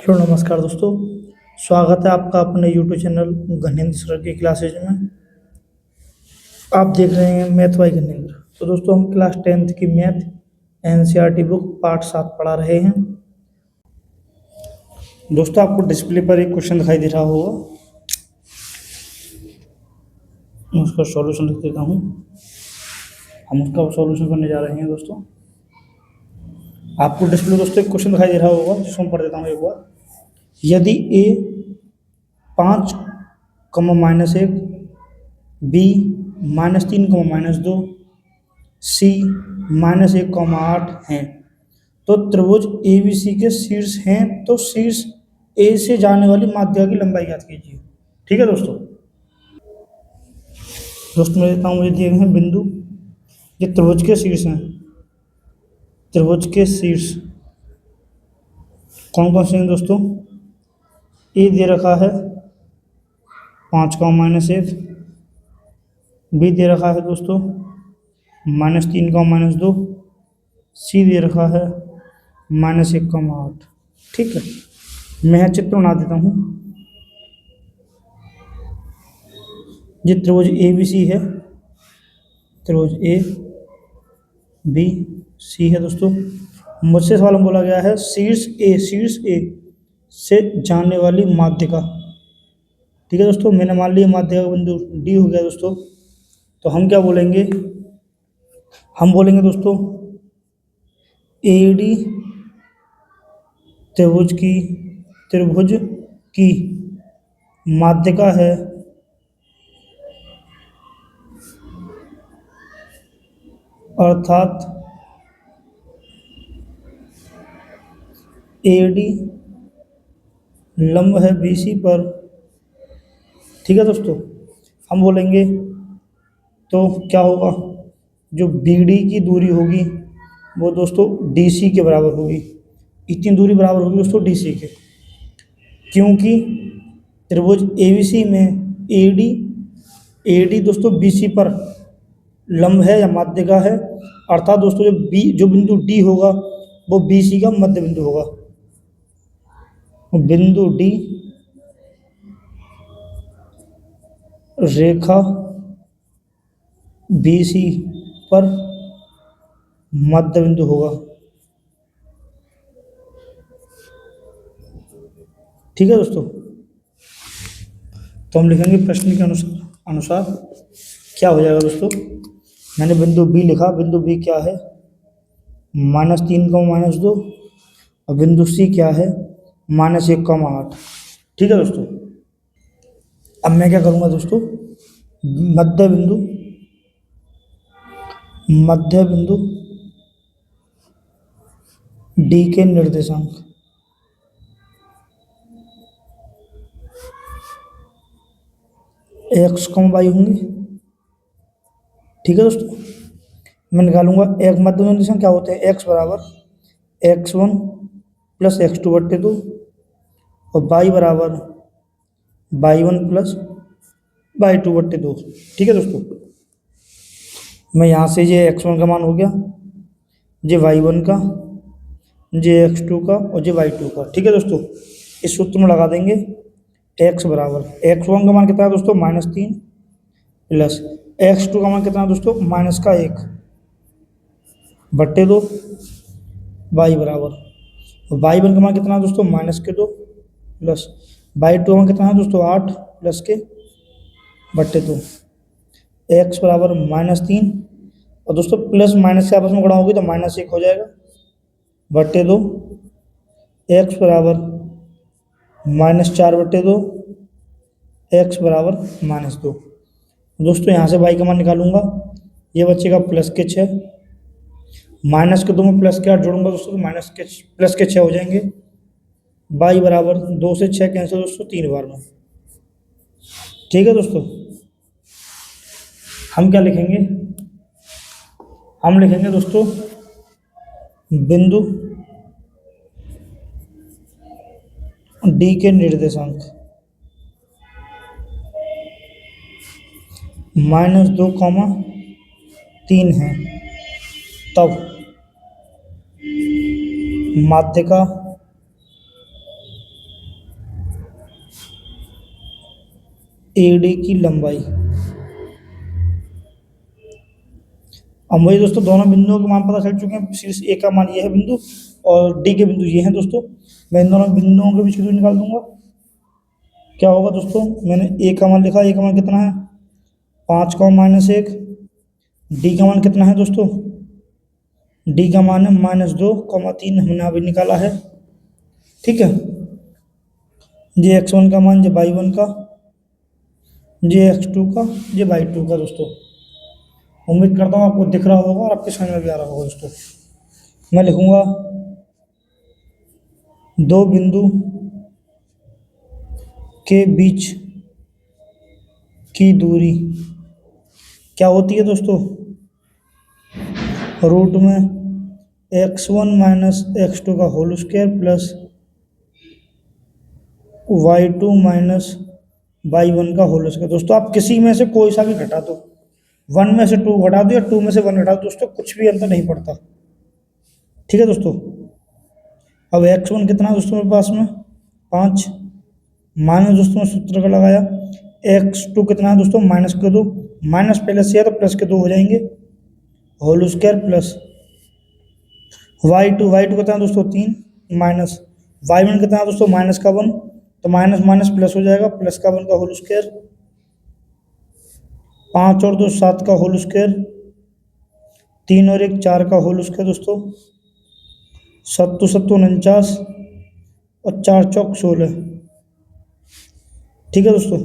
Hello नमस्कार दोस्तों। स्वागत है आपका अपने यूट्यूब चैनल घनेंद्र सर की क्लासेज में। आप देख रहे हैं मैथ बाई घनेंद्र। तो दोस्तों हम क्लास 10th की मैथ एनसीईआरटी बुक पार्ट 7 पढ़ा रहे हैं। दोस्तों आपको डिस्प्ले पर एक क्वेश्चन दिखाई दे रहा होगा, मैं उसका सॉल्यूशन लिख देता हूँ। हम उसका सॉल्यूशन करने जा रहे हैं दोस्तों। आपको डिस्प्ले दोस्तों एक क्वेश्चन दिखाई दे रहा होगा, जिसको मैं पढ़ देता हूँ एक बार। यदि ए 5, -1, बी -3, -2, सी -1, 8 हैं, तो त्रिभुज ए बी सी के शीर्ष हैं, तो शीर्ष ए से जाने वाली माध्यिका की लंबाई ज्ञात कीजिए। ठीक है दोस्तों। मैं देता हूँ, मुझे दिए गए हैं बिंदु, ये त्रिभुज के शीर्ष हैं। त्रिभुज के शीर्ष कौन कौन से हैं दोस्तों? ए दे रखा है 5, -1, बी दे रखा है दोस्तों -3, -2, सी दे रखा है -1, 8। ठीक है, मैं यहाँ चित्र बना देता हूँ। ये त्रिभुज ए बी सी है, त्रिभुज ए बी सी है दोस्तों। मुझसे सवाल में बोला गया है शीर्ष ए से जाने वाली माध्यिका। ठीक है दोस्तों, मैंने मान लिया माध्यिका का बिंदु डी हो गया दोस्तों। तो हम क्या बोलेंगे? हम बोलेंगे दोस्तों ए डी त्रिभुज की माध्यिका है, अर्थात ए डी लंब है बी सी पर। ठीक है दोस्तों, हम बोलेंगे तो क्या होगा, जो बी डी की दूरी होगी वो दोस्तों डी सी के बराबर होगी। इतनी दूरी बराबर होगी दोस्तों डी सी के, क्योंकि त्रिभुज ए बी सी में ए डी दोस्तों बी सी पर लंब है या माध्यिका है, अर्थात दोस्तों जो बिंदु डी होगा वो बी सी का मध्य बिंदु होगा। बिंदु डी रेखा बी सी पर मध्य बिंदु होगा। ठीक है दोस्तों, तो हम लिखेंगे प्रश्न के अनुसार क्या हो जाएगा दोस्तों। मैंने बिंदु बी लिखा, बिंदु बी क्या है -3, -2, और बिंदु सी क्या है -1, 8। ठीक है दोस्तों, अब मैं क्या करूँगा दोस्तों, मध्य बिंदु डी के निर्देशांक x, y होंगे। ठीक है दोस्तों, मैं निकालूंगा एक मध्य निर्देशांक क्या होते हैं, x बराबर x1 + x2/2 और y बराबर y1 + y2/2। ठीक है दोस्तों, मैं यहाँ से ये x1 का मान हो गया, ये y1 का, ये x2 का और ये y2 का। ठीक है दोस्तों, इस सूत्र में लगा देंगे x बराबर x1 का मान कितना है दोस्तों -3 प्लस x2 का मान कितना है दोस्तों -2/2 y बराबर y1 का मान कितना है दोस्तों -2 प्लस y2 का मान कितना है दोस्तों 8 +2 x बराबर -3 और दोस्तों प्लस माइनस से आपस में गुणा होगी तो -1 हो जाएगा /2। x बराबर -4/2, x बराबर -2। दोस्तों यहाँ से y का मान निकालूंगा, ये बचेगा +6, माइनस के 2 में +8 जोड़ूंगा दोस्तों तो +6 हो जाएंगे। y बराबर 2 से 6 कैंसिल दोस्तों 3 बार में। ठीक है दोस्तों, हम क्या लिखेंगे, हम लिखेंगे दोस्तों बिंदु डी के निर्देशांक -2, 3 हैं, तब माध्यिका AD की लंबाई। अब मुझे दोस्तों दोनों बिंदुओं के मान पता चल चुके हैं। शीर्ष ए का मान ये है बिंदु और डी के बिंदु ये हैं दोस्तों। मैं इन दोनों बिंदुओं के बीच की दूरी निकाल दूंगा। क्या होगा दोस्तों, मैंने ए का मान लिखा, ए का मान कितना है 5 का -1। डी का मान कितना है दोस्तों, डी का मान है -2, 3 हमने अभी निकाला है। ठीक है, ये x1 का मान, ये y1 का, ये x2 का, ये y2 का। दोस्तों उम्मीद करता हूँ आपको दिख रहा होगा और आपके समझ में भी आ रहा होगा। दोस्तों मैं लिखूंगा दो बिंदु के बीच की दूरी क्या होती है दोस्तों, रूट में x1 - x2 का whole square plus y2 - y1 का होल स्क्वायर। दोस्तों आप किसी में से कोई सा भी घटा दो, 1 में से 2 घटा दो या 2 में से 1 घटा दो, दोस्तों कुछ भी अंतर नहीं पड़ता। ठीक है दोस्तों, अब x1 कितना है दोस्तों मेरे पास में 5, माइनस दोस्तों में सूत्र का लगाया। x2 कितना है दोस्तों -2, माइनस पहले से है तो प्लस के 2 हो जाएंगे, होल स्क्वायर प्लस y2 कितना है दोस्तों 3, माइनस y1 कितना है दोस्तों -1, तो माइनस माइनस प्लस हो जाएगा, प्लस का 1 का होल स्क्वायर, 5 और 2 7 का होल स्क्वायर, 3 और 1 4 का होल स्क्वायर। दोस्तों 7 7 49 और 4 चौक 16। ठीक है दोस्तों,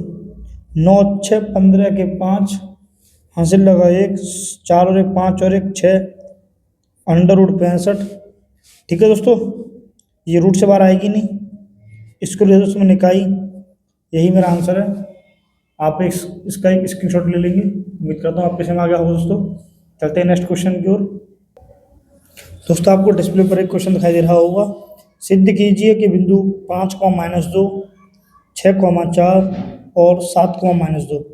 9 6 15 के 5, हासिल लगा 1, 4 और 1 5 और 1 6, √65। ठीक है दोस्तों, ये रूट से बाहर आएगी नहीं, इसको ले दोस्तों मैंने इकाई, यही मेरा आंसर है। आप इसका एक स्क्रीनशॉट ले लेंगे। उम्मीद करता हूँ आपके समझ आ गया होगा। दोस्तों चलते हैं नेक्स्ट क्वेश्चन की ओर। दोस्तों आपको डिस्प्ले पर एक क्वेश्चन दिखाई दे रहा होगा। सिद्ध कीजिए कि बिंदु 5, -2, 6, 4 और 7, -2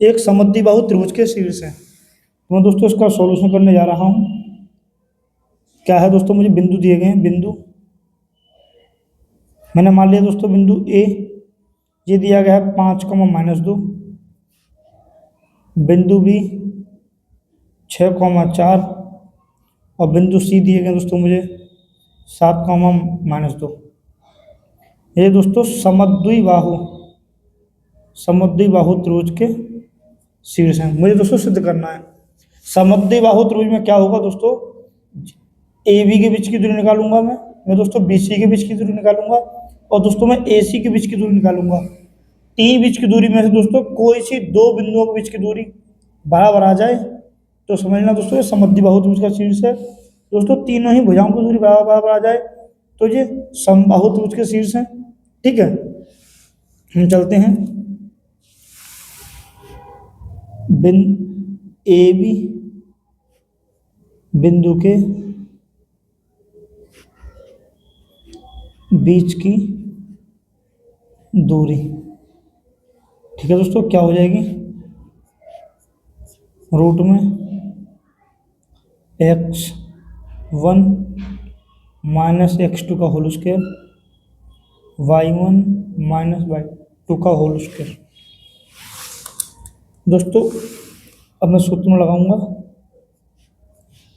एक समद्विबाहु त्रिभुज के शीर्ष हैं। तो मैं दोस्तों इसका सॉल्यूशन करने जा रहा हूँ। क्या है दोस्तों, मुझे बिंदु दिए गए हैं। बिंदु मैंने मान लिया दोस्तों बिंदु ए, ये दिया गया है 5, -2, बिंदु बी 6, 4 और बिंदु सी दिए गए दोस्तों मुझे 7, -2। ये दोस्तों समद्विबाहु त्रिभुज के शीर्ष हैं। मुझे दोस्तों सिद्ध करना है समद्विबाहु त्रिभुज में क्या होगा दोस्तों, ए बी के बीच की दूरी निकालूंगा मैं दोस्तों बी सी के बीच की दूरी निकालूंगा और दोस्तों मैं ए सी के बीच की दूरी निकालूंगा। तीन बीच की दूरी में से दोस्तों कोई सी दो बिंदुओं के बीच की दूरी बराबर आ जाए तो समझना दोस्तों ये समद्विबाहु त्रिभुज का शीर्ष है। दोस्तों तीनों ही भुजाओं की दूरी बराबर आ जाए तो ये समबाहु त्रिभुज के शीर्ष है। ठीक है, हम चलते हैं ए बी बिंदु के बीच की दूरी। ठीक है दोस्तों, क्या हो जाएगी, रूट में x1 - x2 का होल स्क्वायर, y1 - y2 का होल स्क्वायर। दोस्तों अब मैं सूत्र में लगाऊंगा,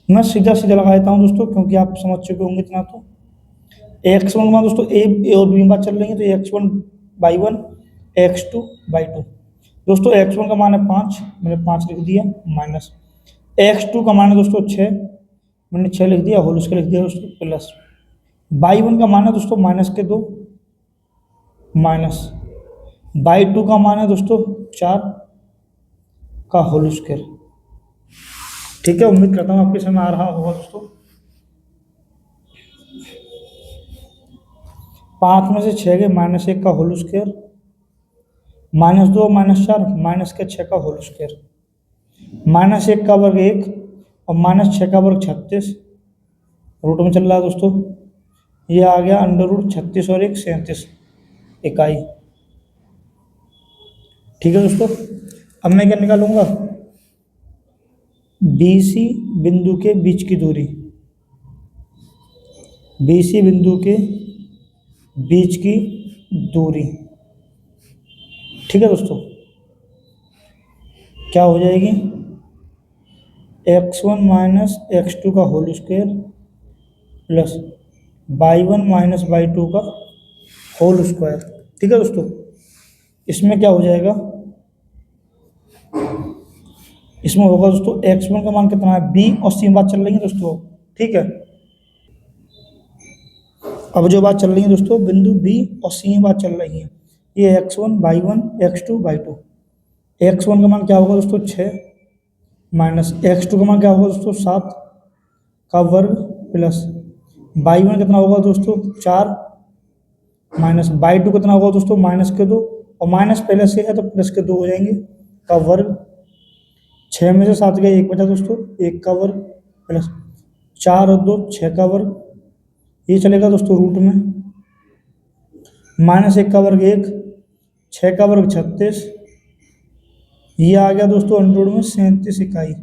मैं सीधा सीधा लगा देता हूं दोस्तों क्योंकि आप समझ चुके होंगे इतना। तो x1 में दोस्तों ए और बी बात चल रही है तो x1 y1 x2 y2। दोस्तों x1 का मान है 5, मैंने 5 लिख दिया, माइनस x2 का मान है दोस्तों 6, मैंने 6 लिख दिया, होल स्क्वायर लिख दिया दोस्तों, प्लस y1 का मान है दोस्तों -2, माइनस y2 का मान है दोस्तों 4 का होल स्क्वायर। ठीक है, उम्मीद करता हूँ आपके समझ आ रहा होगा दोस्तों। 5 में से 6 के -1 का होल स्क्वायर, -2 -4 -6 का होल स्क्वायर, -1 का वर्ग 1 और -6 का वर्ग 36, रूट में चल रहा है दोस्तों। ये आ गया √36 और 1 37 इकाई। ठीक है दोस्तों, अब मैं क्या निकालूंगा, BC बिंदु के बीच की दूरी, BC बिंदु के बीच की दूरी। ठीक है दोस्तों, क्या हो जाएगी, x1 माइनस x2 का whole square plus y1 minus y2 का होल स्क्वायर। ठीक है दोस्तों, इसमें क्या हो जाएगा, इसमें होगा दोस्तों x1 का मान कितना है, b और c बात चल रही है दोस्तों। ठीक है, अब जो बात चल रही है दोस्तों, बिंदु b और c में बात चल रही है, ये x1 y1 x2 y2। x1 का मान क्या होगा दोस्तों, 6 माइनस x2 का मान क्या होगा दोस्तों, 7 का वर्ग प्लस y1 कितना होगा दोस्तों, 4 माइनस y2 कितना होगा दोस्तों, -2, और माइनस पहले से है तो प्लस के 2 हो जाएंगे, का वर्ग। 6 में से 7 गया, 1 बचा दोस्तों, 1 का वर्ग प्लस 4 और 2 6 का वर्ग, ये चलेगा दोस्तों रूट में, -1 का वर्ग 1, 6 का वर्ग 36, ये आ गया दोस्तों अंडर में 37 इकाई।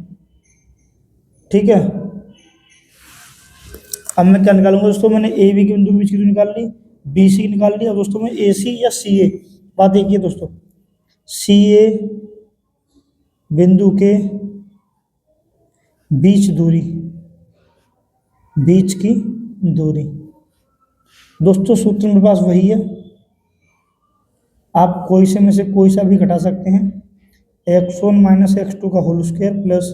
ठीक है, अब मैं क्या निकालूंगा दोस्तों, मैंने ए बी के बिंदु के बीच की दूरी निकाल ली, बी सी की निकाल ली, अब दोस्तों मैं ए सी या सी ए, बात देखिए दोस्तों, सी ए बिंदु के बीच दूरी, बीच की दूरी दोस्तों, सूत्र मेरे पास वही है, आप कोई से में से कोई सा भी घटा सकते हैं, x1 माइनस x2 का whole square plus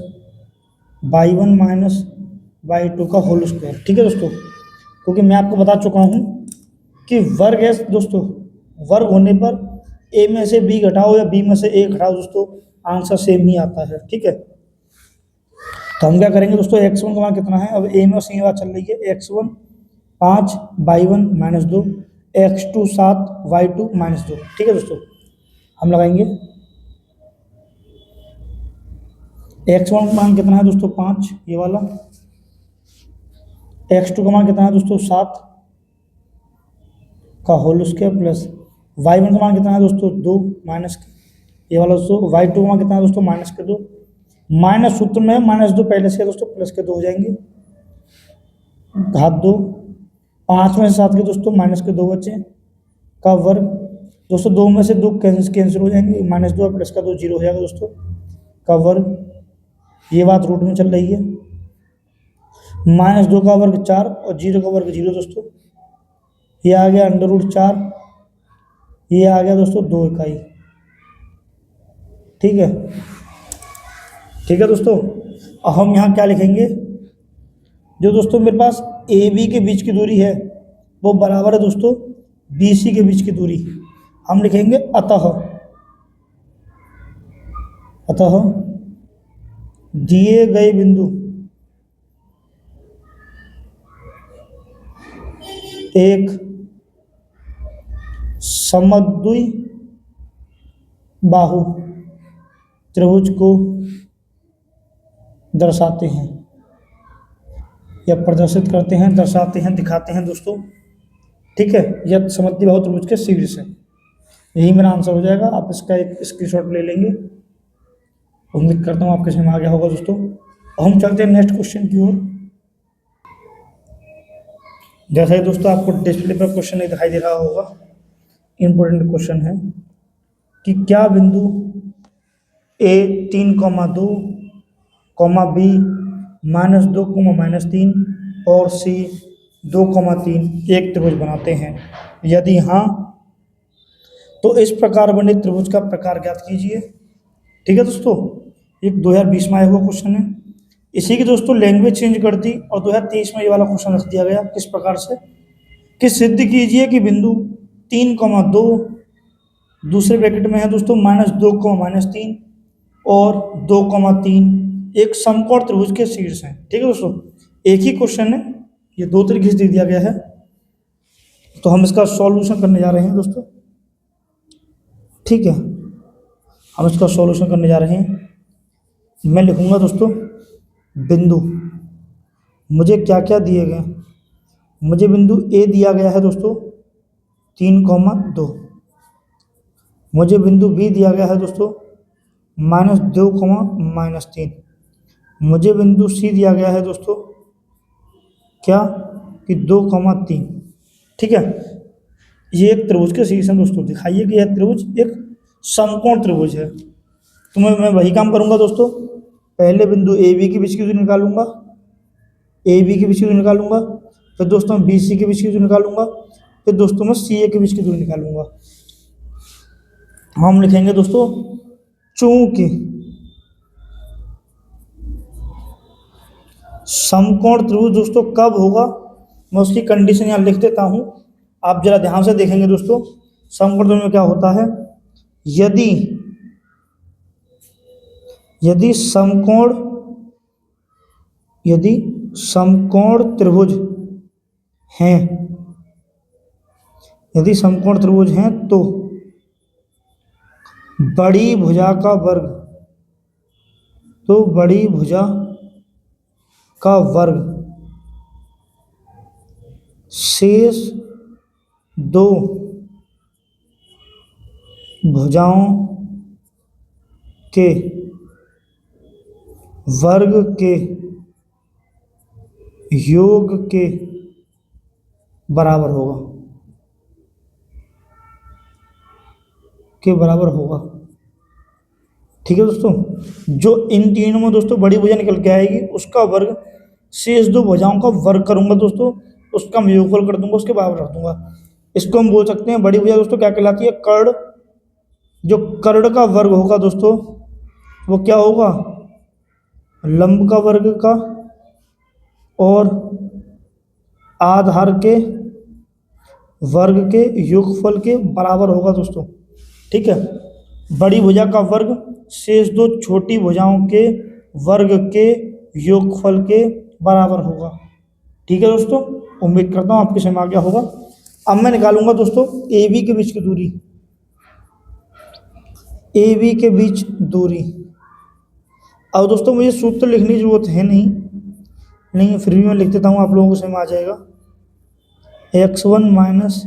y1 minus y2 का होल स्क्वायर। ठीक है दोस्तों, क्योंकि मैं आपको बता चुका हूँ कि वर्ग है दोस्तों, वर्ग होने पर a में से b घटाओ या b में से a घटाओ दोस्तों, आंसर सेम ही आता है। ठीक है, तो हम क्या करेंगे दोस्तों, x1 का मान कितना है, अब a में और c में बात चल रही है, x1 5 y1 -2, x2 7 y2 -2। ठीक है दोस्तों, हम लगाएंगे x1 का मान कितना है दोस्तों, 5, ये वाला, x2 का मान कितना है दोस्तों, 7 का होल स्क्वायर प्लस y1 का मान कितना है दोस्तों, 2 माइनस, ये वाला दोस्तों, y2 का मान कितना है दोस्तों, -2, माइनस सूत्र में -2 पहले से दोस्तों, प्लस के 2 हो जाएंगे, घात 2, 5 में से 7 के दोस्तों -2 बचे, का वर्ग दोस्तों, 2 में से 2 कैंसिल हो जाएंगे, -2 और प्लस का 2 0 हो जाएगा दोस्तों, का वर्ग, ये बात रूट में चल रही है, -2 का वर्ग 4 और 0 का वर्ग 0 दोस्तों, ये आ गया √4, ये आ गया दोस्तों 2 इकाई। ठीक है, ठीक है दोस्तों, अब हम यहाँ क्या लिखेंगे, जो दोस्तों मेरे पास ए बी के बीच की दूरी है वो बराबर है दोस्तों बी सी के बीच की दूरी, हम लिखेंगे अतः, अतः दिए गए बिंदु एक समद्वि बाहु त्रिभुज को दर्शाते हैं या प्रदर्शित करते हैं, दर्शाते हैं, दिखाते हैं दोस्तों। ठीक है, यह समद्वि बाहु त्रिभुज के शीर्ष है, यही मेरा आंसर हो जाएगा। आप इसका एक स्क्रीनशॉट ले लेंगे, उम्मीद करता हूँ आपके समझ में आ गया होगा दोस्तों। हम चलते हैं नेक्स्ट क्वेश्चन की ओर। जैसा कि दोस्तों आपको डिस्प्ले पर क्वेश्चन नहीं दिखाई दे रहा होगा, इंपॉर्टेंट क्वेश्चन है कि क्या बिंदु ए 3,2, बी -2, -3 और सी 2,3 एक त्रिभुज बनाते हैं, यदि हाँ तो इस प्रकार बने त्रिभुज का प्रकार ज्ञात कीजिए। ठीक है दोस्तों, एक 2020 में आया हुआ क्वेश्चन है, इसी की दोस्तों लैंग्वेज चेंज कर दी और 2023 में ये वाला क्वेश्चन रख दिया गया, किस प्रकार से कि सिद्ध कीजिए कि बिंदु 3,2 दूसरे ब्रैकेट में है दोस्तों -2, -3 और 2,3 एक समकोण त्रिभुज के शीर्ष हैं। ठीक है दोस्तों, एक ही क्वेश्चन है, ये 2 तरीके से दे दिया गया है, तो हम इसका सॉल्यूशन करने जा रहे हैं दोस्तों। ठीक है, हम इसका सॉल्यूशन करने जा रहे हैं। मैं लिखूंगा दोस्तों बिंदु, मुझे क्या क्या दिए गए, मुझे बिंदु ए दिया गया है दोस्तों 3,2, मुझे बिंदु बी दिया गया है दोस्तों -2, -3, मुझे बिंदु सी दिया गया है दोस्तों क्या कि 2,3। ठीक है, ये एक त्रिभुज के शीर्ष है दोस्तों, दिखाइए कि यह त्रिभुज एक समकोण त्रिभुज है। तो मैं वही काम करूंगा दोस्तों, पहले बिंदु ए बी के बीच की दूरी निकालूंगा, ए बी के बीच की दूरी निकालूंगा, फिर दोस्तों बी सी के बीच की दूरी निकालूंगा, फिर दोस्तों मैं सी ए के बीच की दूरी निकालूंगा। हम लिखेंगे दोस्तों चूंकि समकोण त्रिभुज दोस्तों कब होगा, मैं उसकी कंडीशन यहाँ लिख देता हूँ, आप जरा ध्यान से देखेंगे दोस्तों। समकोण त्रिभुज में क्या होता है, यदि यदि समकोण यदि समकोण त्रिभुज हैं, यदि समकोण त्रिभुज हैं तो बड़ी भुजा का वर्ग, तो बड़ी भुजा का वर्ग शेष दो भुजाओं के वर्ग के योग के बराबर होगा, ठीक है दोस्तों। जो इन तीनों में दोस्तों बड़ी भुजा निकल के आएगी उसका वर्ग शेष दो भुजाओं का वर्ग करूंगा दोस्तों, उसका मैं योगफल कर दूंगा, उसके बराबर रख दूंगा। इसको हम बोल सकते हैं बड़ी भुजा दोस्तों क्या कहलाती है, कर्ण। जो कर्ण का वर्ग होगा दोस्तों वो क्या होगा, लंब का वर्ग का और आधार के वर्ग के योगफल के बराबर होगा दोस्तों, ठीक है। बड़ी भुजा का वर्ग शेष दो छोटी भुजाओं के वर्ग के योगफल के बराबर होगा, ठीक है दोस्तों। उम्मीद करता हूँ आपके समझ आ गया होगा। अब मैं निकालूंगा दोस्तों ए बी के बीच की दूरी, ए बी के बीच दूरी। अब दोस्तों मुझे सूत्र लिखने की जरूरत है नहीं, फिर भी मैं लिख देता हूँ, आप लोगों को समझ आ जाएगा। x1 माइनस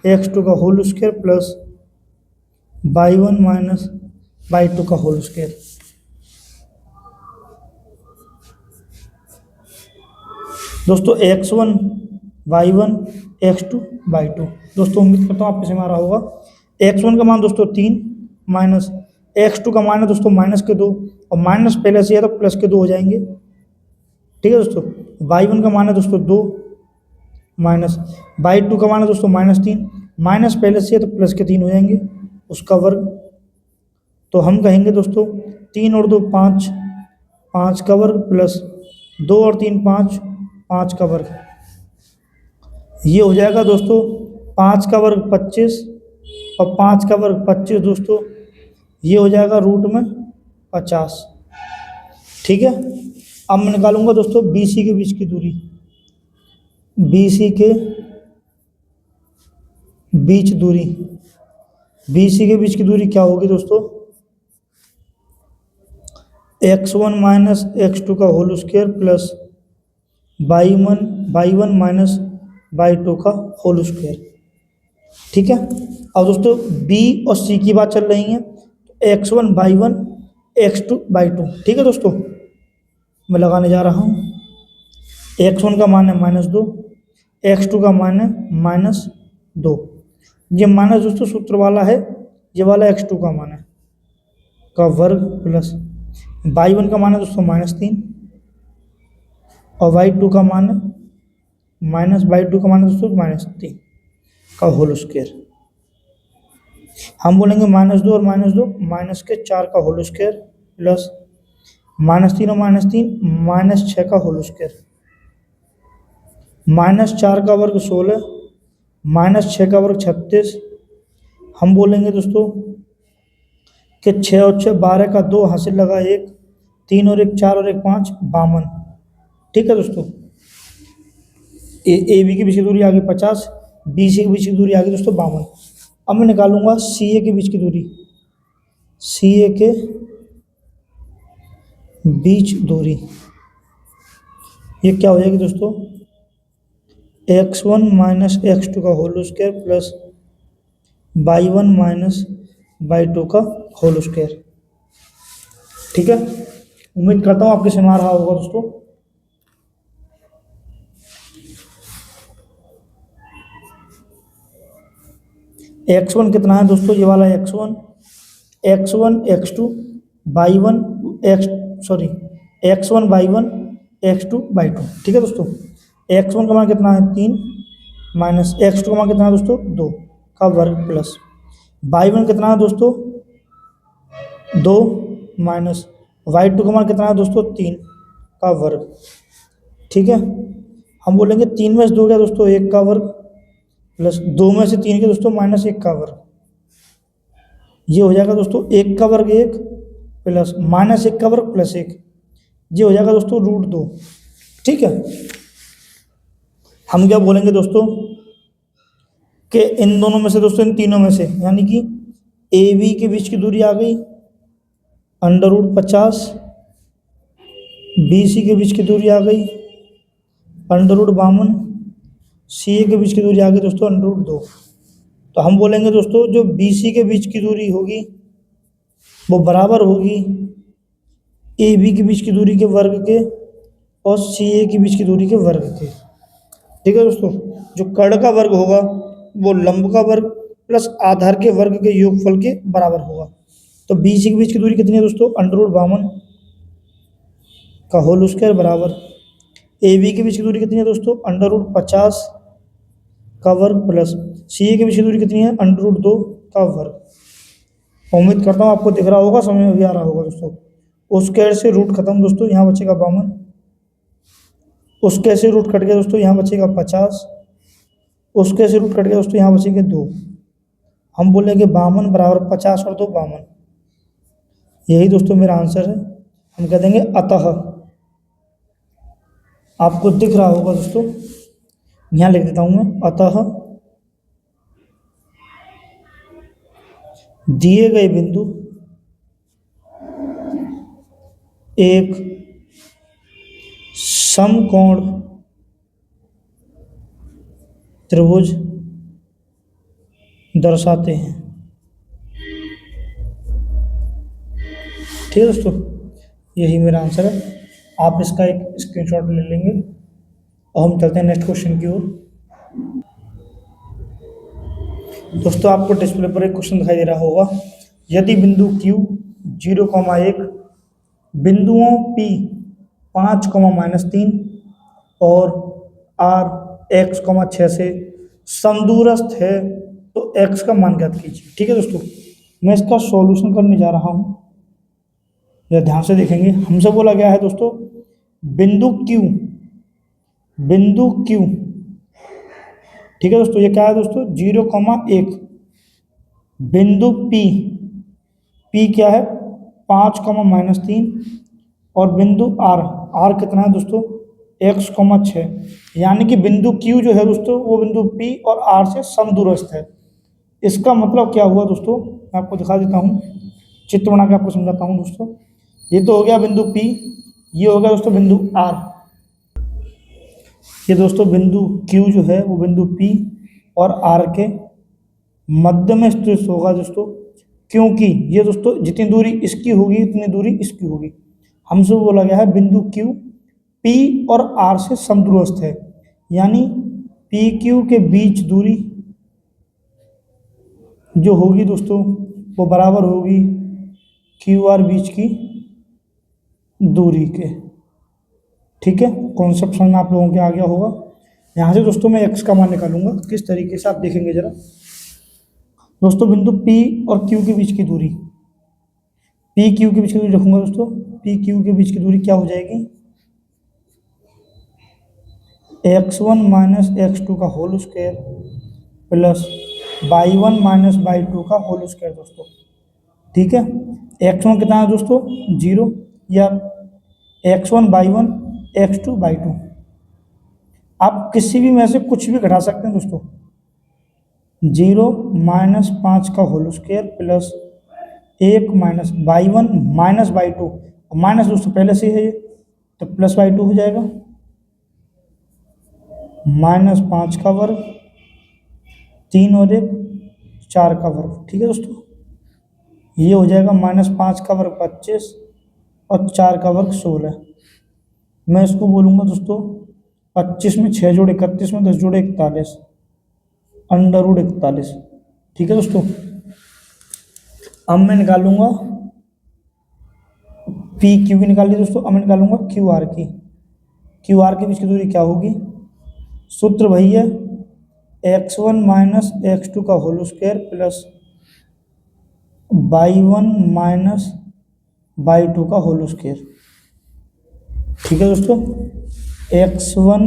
x2 का whole square plus y1 minus y2 का होल स्क्वायर। दोस्तों x1 y1 x2 y2। दोस्तों उम्मीद करता हूँ आपको समझ आ रहा होगा। x1 का मान दोस्तों 3 माइनस x2 का मान है दोस्तों माइनस के 2, और माइनस पहले से है तो प्लस के 2 हो जाएंगे, ठीक है दोस्तों। y1 का मान है दोस्तों 2 माइनस y2 का मान है दोस्तों -3, माइनस पहले से है तो प्लस के 3 हो जाएंगे, उसका वर्ग। तो हम कहेंगे दोस्तों 3 और 2 5, 5 का वर्ग प्लस 2 और 3 5, 5 का वर्ग। ये हो जाएगा दोस्तों 5 का वर्ग 25 और 5 का वर्ग 25 दोस्तों, ये हो जाएगा रूट में 50, ठीक है। अब मैं निकालूंगा दोस्तों बी सी के बीच की दूरी, बी सी के बीच दूरी, बी सी के बीच की दूरी क्या होगी दोस्तों, x1 माइनस x2 का whole square plus y1 minus y2 का होल स्क्वायर, ठीक है। अब दोस्तों b और c की बात चल रही है, x1 y1 x2 y2, ठीक है दोस्तों। मैं लगाने जा रहा हूँ, x1 का मान है -2, x2 का मान है -2। ये माइनस दोस्तों सूत्र वाला है, ये वाला x2 का मान है का वर्ग प्लस y1 का मान है दोस्तों -3 और y2 का मान है y2 का मान है दोस्तों -3 का होल स्क्वायर। हम बोलेंगे -2 और -2 -4 का होल स्क्वायर प्लस -3 और -3 -6 का होल स्क्वायर। -4 का वर्ग 16, -6 का वर्ग 36। हम बोलेंगे दोस्तों कि 6 और 6 12 का 2 हासिल लगा 1, 3 और 1 4 और 1 5 52, ठीक है दोस्तों। ए बी के बीच की दूरी आ गई 50, बी सी के बीच की दूरी आ गई दोस्तों 52। अब मैं निकालूंगा सी ए के बीच की दूरी, सी ए के बीच दूरी, ये क्या हो जाएगी दोस्तों, x1 माइनस x2 का whole square plus y1 minus y2 का होल स्क्वायर, ठीक है। उम्मीद करता हूँ आपके समझ आ रहा होगा दोस्तों। x1 कितना है दोस्तों, ये वाला x1 x2 by one x sorry x one by one x two by two. ठीक है दोस्तों, एक्स वन का मान कितना है 3 माइनस एक्स टू का मान कितना है दोस्तों 2 का वर्ग प्लस बाई वन कितना है दोस्तों 2 माइनस वाई टू का मान कितना है दोस्तों 3 का वर्ग। ठीक है, हम बोलेंगे 3 में से 2 क्या दोस्तों 1 का वर्ग प्लस 2 में से 3 के दोस्तों माइनस 1 का वर्ग। ये हो जाएगा दोस्तों 1 का वर्ग 1 प्लस माइनस 1 का वर्ग प्लस 1, ये हो जाएगा दोस्तों √2। ठीक है, हम क्या बोलेंगे दोस्तों कि इन दोनों में से दोस्तों इन तीनों में से यानी कि ए बी के बीच की दूरी आ गई √50, बी सी के बीच की दूरी आ गई √52, सी ए के बीच की दूरी आ गई दोस्तों √2। तो हम बोलेंगे दोस्तों जो बी सी के बीच की दूरी होगी वो बराबर होगी ए बी के बीच की दूरी के वर्ग के और सी ए के बीच की दूरी के वर्ग के। ठीक है दोस्तों, जो कर्ण का वर्ग होगा वो लंब का वर्ग प्लस आधार के वर्ग के योगफल के बराबर होगा। तो बी सी के बीच की दूरी कितनी है दोस्तों √52 का होल स्क्वायर बराबर ए बी के बीच की दूरी कितनी है दोस्तों √50 का वर्ग प्लस सी ए के बीच की दूरी कितनी है √2 का वर्ग। उम्मीद करता हूँ आपको दिख रहा होगा, समझ में भी आ रहा होगा दोस्तों। उस स्क्वायर से रूट खत्म दोस्तों, यहाँ बचेगा 52, उस स्क्वायर से रूट कट गया दोस्तों, यहाँ बचेगा 50, उस स्क्वायर से रूट कट गया दोस्तों, यहाँ बचेंगे 2। हम बोलेंगे 52 बराबर 50 और 2 52। यही दोस्तों मेरा आंसर है। हम कह देंगे अतः, आपको दिख रहा होगा दोस्तों, यहाँ लिख देता हूँ मैं, अतः दिए गए बिंदु एक समकोण त्रिभुज दर्शाते हैं। ठीक है दोस्तों, यही मेरा आंसर है। आप इसका एक स्क्रीनशॉट ले लेंगे और हम चलते हैं नेक्स्ट क्वेश्चन की ओर। दोस्तों आपको डिस्प्ले पर एक क्वेश्चन दिखाई दे रहा होगा, यदि बिंदु Q 0,1 बिंदुओं P 5,-3 और R x, 6 से समदूरस्थ है तो x का मान ज्ञात कीजिए। ठीक है दोस्तों, मैं इसका सॉल्यूशन करने जा रहा हूँ, यह ध्यान से देखेंगे। हमसे बोला गया है दोस्तों बिंदु Q, ठीक है दोस्तों, ये क्या है दोस्तों 0,1 बिंदु P क्या है 5,-3 और बिंदु R कितना है दोस्तों x, 6, यानी कि बिंदु Q जो है दोस्तों वो बिंदु P और R से समदूरस्थ है। इसका मतलब क्या हुआ दोस्तों, मैं आपको दिखा देता हूँ, चित्र बना के आपको समझाता हूँ दोस्तों। ये तो हो गया बिंदु P, ये हो गया दोस्तों बिंदु R। ये दोस्तों बिंदु Q जो है वो बिंदु P और R के मध्य में स्थित होगा दोस्तों, क्योंकि ये दोस्तों जितनी दूरी इसकी होगी उतनी दूरी इसकी होगी। हमसे बोला गया है बिंदु Q P और R से समदूरस्थ है, यानी PQ के बीच दूरी जो होगी दोस्तों वो बराबर होगी QR बीच की दूरी के। ठीक है, कॉन्सेप्ट समझ में आप लोगों के आ गया होगा। यहाँ से दोस्तों मैं x का मान निकालूंगा, किस तरीके से आप देखेंगे जरा दोस्तों। बिंदु P और Q के बीच की दूरी, P Q के बीच की दूरी रखूंगा दोस्तों, P Q के बीच की दूरी क्या हो जाएगी x1 माइनस x2 का whole square plus y1 minus y2 का होल स्क्वायर दोस्तों। ठीक है, x1 कितना है दोस्तों 0 या x1 y1 x2 y2, आप किसी भी में से कुछ भी घटा सकते हैं दोस्तों। 0 माइनस 5 का whole square plus 1 minus y1 minus y2, minus दोस्तों पहले से है ये तो प्लस y2 हो जाएगा, माइनस 5 का वर्ग 3 और 1 4 का वर्ग। ठीक है दोस्तों, ये हो जाएगा माइनस 5 का वर्ग 25 और 4 का वर्ग 16। मैं इसको बोलूँगा दोस्तों 25 में 6 जोड़े 31 में 10 जोड़े 41 √41। ठीक है दोस्तों, अब मैं निकालूंगा पी क्यू की निकाल ली दोस्तों, अब मैं निकालूंगा क्यू आर की। क्यू आर के बीच की दूरी क्या होगी? सूत्र वही है, x1 माइनस x2 का whole square plus y1 minus y2 का होल स्क्वायर। ठीक है दोस्तों, x1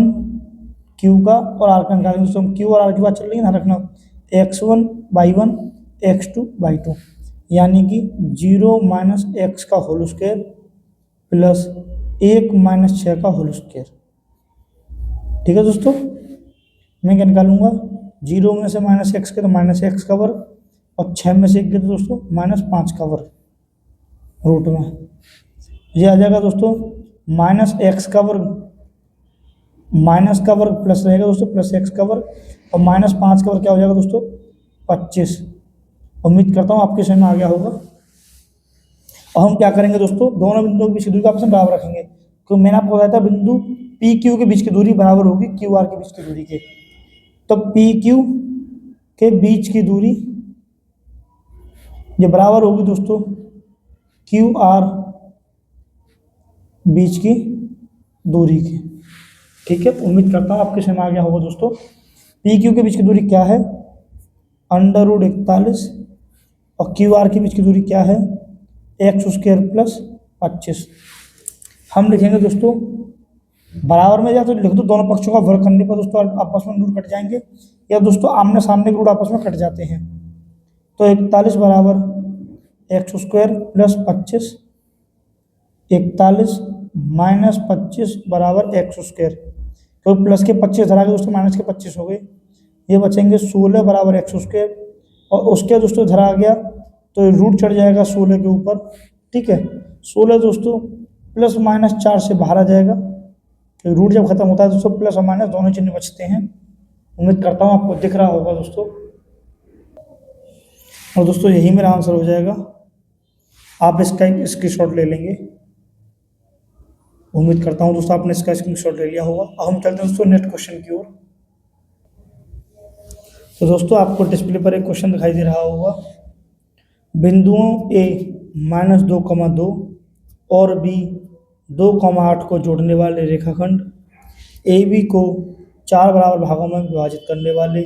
क्यू का और आर का निकालेंगे दोस्तों। हम क्यू और आर की बात चल रही है ना, रखना x1 y1 x2 y2, यानी कि 0 माइनस एक्स का होल स्क्वायर प्लस 1 माइनस 6 का होल स्क्वायर। ठीक है दोस्तों, मैं क्या निकालूंगा? 0 में से माइनस एक्स के तो माइनस एक्स का वर्ग, और 6 में से 1 के तो दोस्तों माइनस 5 का वर्ग रूट में। ये आ जाएगा दोस्तों माइनस एक्स का वर्ग, माइनस का वर्ग प्लस रहेगा दोस्तों प्लस एक्स का वर्ग, और माइनस 5 का वर्ग क्या हो जाएगा दोस्तों? 25। उम्मीद करता हूँ आपके समझ में आ गया होगा। और हम क्या करेंगे दोस्तों, दोनों बिंदुओं के बीच की दूरी को आपस में बराबर रखेंगे, क्योंकि मैंने आपको बताया था बिंदु पी क्यू के बीच की दूरी बराबर होगी क्यू आर के बीच की दूरी के। तो पी क्यू के बीच की दूरी ये बराबर होगी दोस्तों क्यू आर बीच की दूरी के। ठीक है, उम्मीद करता हूँ आपके समझ में आ गया होगा दोस्तों। पी क्यू के बीच की दूरी क्या है? √41, और क्यू आर के बीच की दूरी क्या है? X square plus 25। हम लिखेंगे दोस्तों बराबर में, या तो लिख दो दोनों पक्षों का वर्ग करने पर दोस्तों आपस में रूट कट जाएंगे, या दोस्तों आमने सामने के रूट आपस में कट जाते हैं। तो 41 बराबर एक्स स्क्वायर प्लस 25, 41 माइनस 25 बराबर एक्स स्क्वायर, तो प्लस के 25 धरा के दोस्तों माइनस के 25 हो गए, ये बचेंगे 16 बराबर एक्स स्क्वायर, और उसके दोस्तों धरा गया तो रूट चढ़ जाएगा 16 के ऊपर। ठीक है, 16 दोस्तों प्लस माइनस 4 से बाहर आ जाएगा, तो रूट जब खत्म होता है दोस्तों प्लस और माइनस दोनों चिन्ह बचते हैं। उम्मीद करता हूँ आपको दिख रहा होगा दोस्तों, और दोस्तों यही मेरा आंसर हो जाएगा। आप इसका एक स्क्रीनशॉट ले लेंगे। उम्मीद करता हूँ दोस्तों आपने इसका स्क्रीनशॉट ले लिया होगा। अब हम चलते हैं दोस्तों नेक्स्ट क्वेश्चन की ओर। तो दोस्तों आपको डिस्प्ले पर एक क्वेश्चन दिखाई दे रहा होगा, बिंदुओं ए -2,2 और बी 2,8 को जोड़ने वाले रेखाखंड ए बी को 4 बराबर भागों में विभाजित करने वाले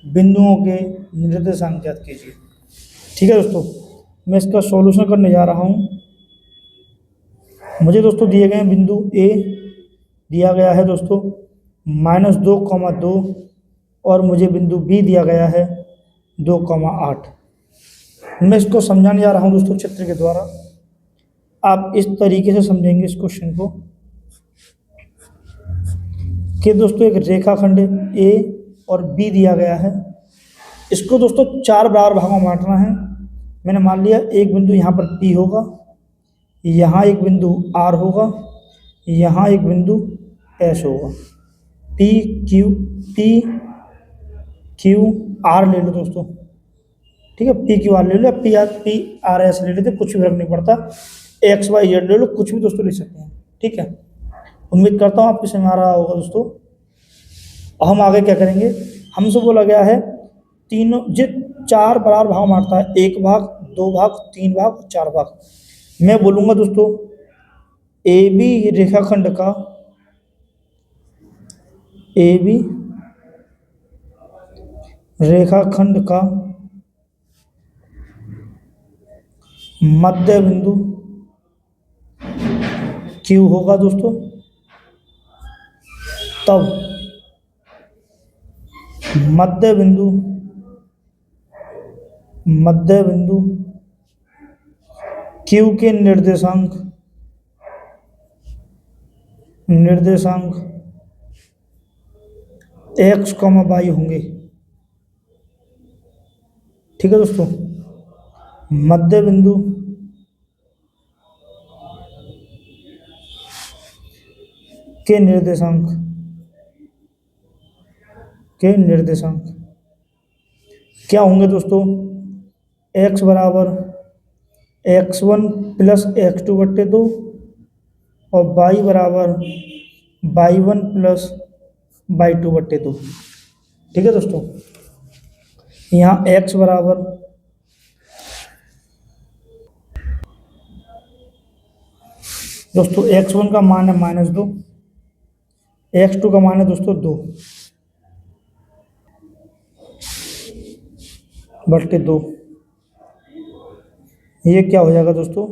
बिंदुओं के निर्देशांक ज्ञात कीजिए। ठीक है दोस्तों, मैं इसका सॉल्यूशन करने जा रहा हूँ। मुझे दोस्तों दिए गए बिंदु ए दिया गया है दोस्तों -2,2, और मुझे बिंदु बी दिया गया है 2,8। मैं इसको समझाने जा रहा हूँ दोस्तों चित्र के द्वारा। आप इस तरीके से समझेंगे इस क्वेश्चन को कि दोस्तों एक रेखाखंड ए और बी दिया गया है, इसको दोस्तों 4 बराबर भागों में बांटना है। मैंने मान लिया एक बिंदु यहाँ पर पी होगा, यहाँ एक बिंदु आर होगा, यहाँ एक बिंदु एस होगा। पी क्यू आर ले लो दोस्तों। ठीक है, पी क्यू आर ले लो, पी आर एस ले लेते, कुछ भी फर्क नहीं पड़ता। एक्स वाई जेड ले लो, कुछ भी दोस्तों ले सकते हैं। ठीक है, उम्मीद करता हूँ आपको समझ आ रहा होगा दोस्तों। हम आगे क्या करेंगे, हमसे बोला गया है तीनों जो 4 बराबर भाग बांटता है, 1 भाग 2 भाग 3 भाग 4 भाग। मैं बोलूँगा दोस्तों ए बी रेखाखंड का मध्य बिंदु क्यू होगा दोस्तों, तब मध्य बिंदु क्यू के निर्देशांक x, y होंगे। ठीक है दोस्तों, मध्य बिंदु के निर्देशांक क्या होंगे दोस्तों? x बराबर x1 प्लस x2 बट्टे 2, और y बराबर y1 प्लस y2 बट्टे 2। ठीक है दोस्तों, यहाँ x बराबर दोस्तों x1 का मान है -2, x2 का मान है दोस्तों 2 बट्टे 2। ये क्या हो जाएगा दोस्तों,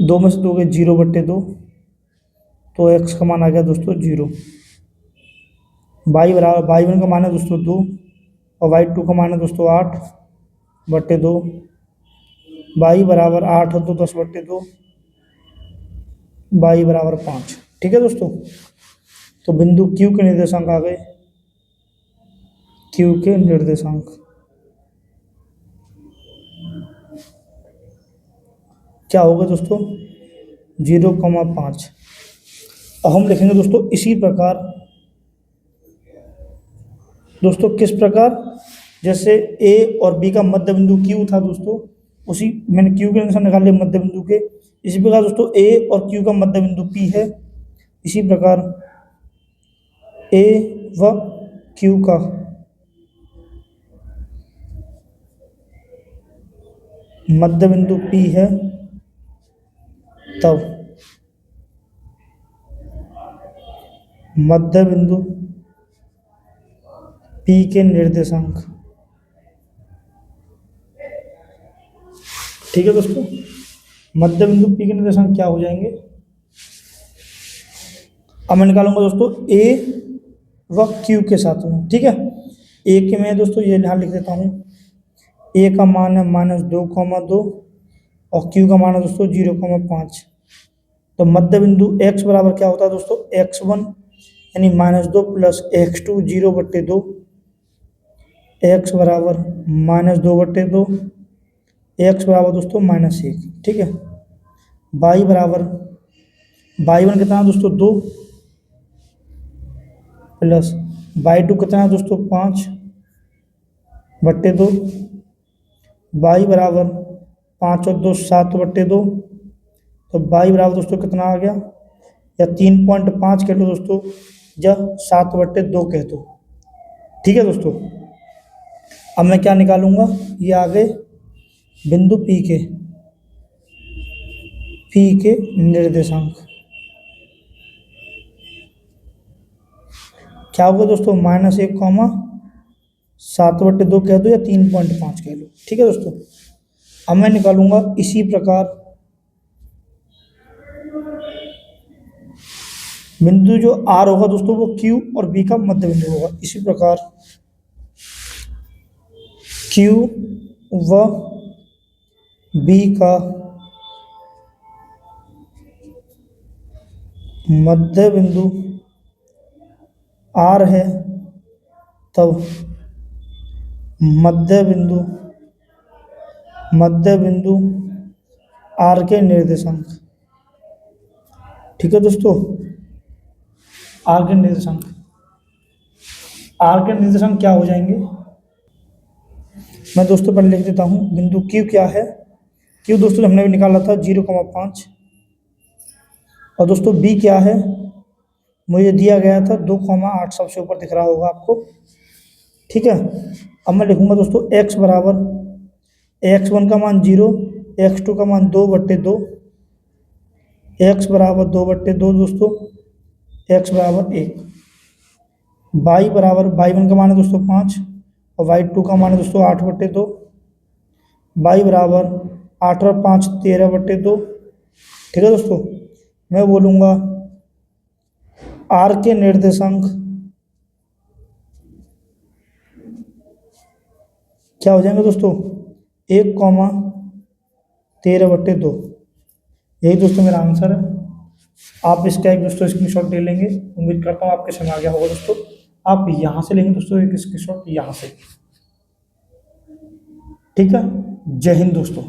2 में से 2 गए 0 बट्टे 2, तो x का मान आ गया दोस्तों 0। y1 का मान है दोस्तों 2 और y2 का मान है दोस्तों 8 बट्टे 2। y बराबर 8 और 2 10 बट्टे 2, y बराबर 5। ठीक है दोस्तों, तो बिंदु Q के निर्देशांक आ गए, Q के निर्देशांक क्या होगा दोस्तों, 0,5। अब हम लिखेंगे दोस्तों इसी प्रकार, दोस्तों किस प्रकार, जैसे ए और बी का मध्य बिंदु Q था दोस्तों, उसी मैंने Q के निशान निकाल लिया मध्य बिंदु के। इसी प्रकार दोस्तों ए और Q का मध्य बिंदु P है, इसी प्रकार ए व Q का मध्य बिंदु P है, तब मध्य बिंदु P के निर्देशांक। ठीक है दोस्तों, मध्य बिंदु P के निर्देशांक क्या हो जाएंगे, अब मैं निकालूंगा दोस्तों A व Q के साथ में। ठीक है, A के मैं दोस्तों ये यहाँ लिख देता हूँ, A का मान है -2,2 और Q का मान है दोस्तों 0,5। तो मध्य बिंदु X बराबर क्या होता है दोस्तों, x1 यानी -2 प्लस x2 0 बट्टे 2, x बराबर -2 बट्टे 2, x बराबर दोस्तों -1। ठीक है, y बराबर y1 कितना है दोस्तों 2 प्लस y2 कितना है दोस्तों 5 बट्टे 2, y बराबर 5 और 2 7 बट्टे 2। तो y बराबर दोस्तों कितना आ गया, या 3.5 कह लो दोस्तों, या 7 बट्टे 2 कह दो। ठीक है दोस्तों, अब मैं क्या निकालूंगा, ये आ गए बिंदु P के निर्देशांक। क्या होगा दोस्तों, -1, 7 बट्टे 2 कह दो या 3.5 कह लो। ठीक है दोस्तों, अब मैं निकालूंगा इसी प्रकार बिंदु जो R होगा दोस्तों, वो Q और B का मध्य बिंदु होगा। इसी प्रकार Q व B का मध्य बिंदु R है, तब मध्य बिंदु R के निर्देशांक। ठीक है दोस्तों, R के निर्देशांक क्या हो जाएंगे, मैं दोस्तों पहले लिख देता हूँ। बिंदु Q क्या है, Q दोस्तों हमने भी निकाला था 0,5, और दोस्तों B क्या है, मुझे दिया गया था 2,8, सबसे ऊपर दिख रहा होगा आपको। ठीक है, अब मैं लिखूंगा दोस्तों x बराबर x1 का मान 0, x2 का मान 2 बट्टे 2, x बराबर 2 बट्टे 2 दोस्तों, x बराबर 1। y बराबर y1 का मान है दोस्तों 5 और y2 का मान है दोस्तों 8 बट्टे 2, y बराबर 8 और 5 13 बट्टे 2। ठीक है दोस्तों, मैं बोलूँगा R के निर्देशांक क्या हो जाएंगे दोस्तों, 1,13 बट्टे 2। यही दोस्तों मेरा आंसर है। आप इसका एक दोस्तों स्क्रीनशॉट ले लेंगे, उम्मीद करता हूँ आपके समझ आ गया होगा दोस्तों। आप यहाँ से लेंगे दोस्तों एक स्क्रीनशॉट, यहाँ से। ठीक है, जय हिंद दोस्तों।